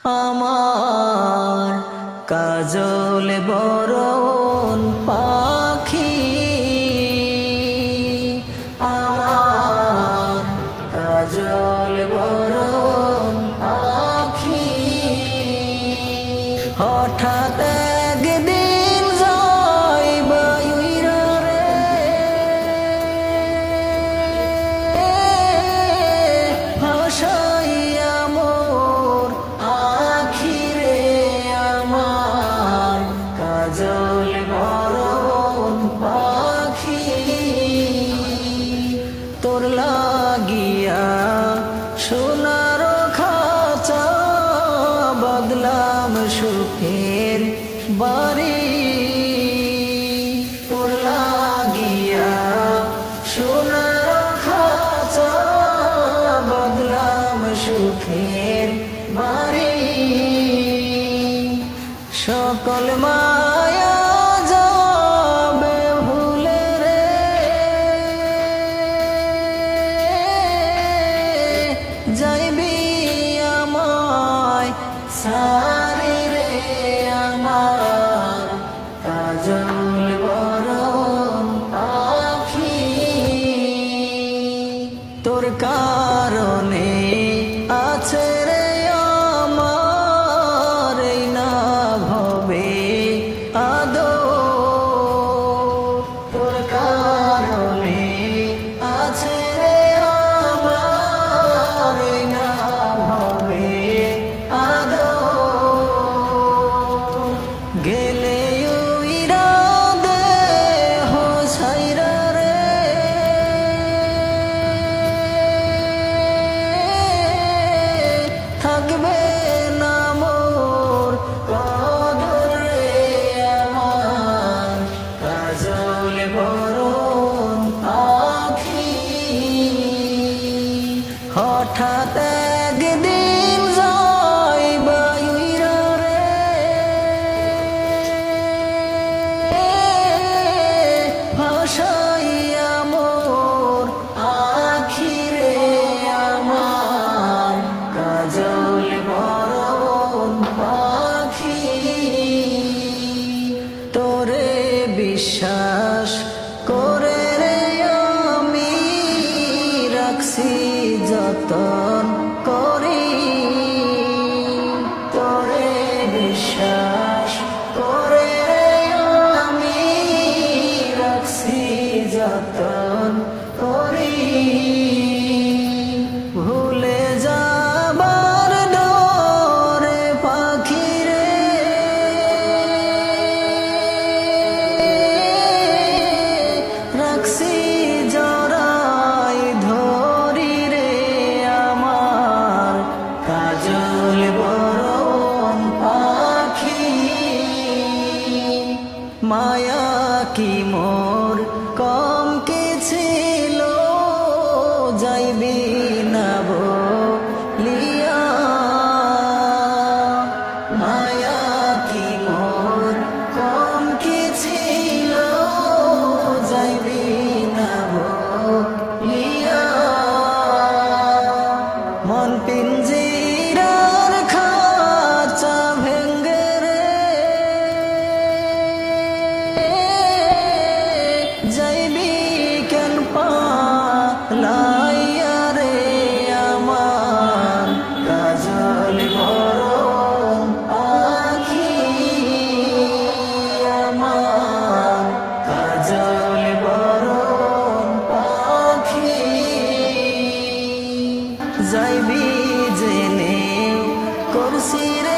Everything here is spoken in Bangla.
আমার কাজল বরণ পাখি, আমার কাজল বরণ পাখি। হঠাৎ একদিন যাইবা উইরা রে, ভাসাইয়া মোর আখি রে, আমার কাজল বরণ পাখি। তোর লাগিয়া সোনার খাঁচা বদলাম সুখের বাড়ি, তোর লাগিয়া সোনার খাঁচা বদলাম সুখের বাড়ি। সকল মায়া যাবে ভুলে রে, যাইবি আমায় সারি রে, আমার কাজল বরণ পাখি। তোর কারণে আছে রে আমার এই না ভবে আদো, তোর কারণে আছে রে আমার এই না ভবে আদো। গেলে উইরা দেহ ছাইরা রে, থাকবে না মোর কদর রে, আমার কাজল বরণ পাখি। হঠাৎ একদিন যাইবা উইরা রে, ভাসাইয়া মোর আখি রে, আমার কাজল বরণ পাখি। তোরে বিশ্বাস করে রে আমি রাখছি যতন করি, তোরে বিশ্বাস করে রে আমি রাখছি যতন করি। ভুলে যাবার ডরে পাখি রে, রাখছি জড়াই ধরি রে, আমার কাজল বরণ পাখি। মায়া কি মোর কম কি ছিল, যাইবি না বলিয়া। মায়া কি মোর কম কি ছিল, যাইবি না বলিয়া। মন পিঞ্জিরার খাঁচা ভেঙ্গে রে, যাইবি কেন পালাইয়া রে, আমার কাজল বরণ পাখি, আমার কাজল বরণ পাখি। যাইবি জেনে করছি রে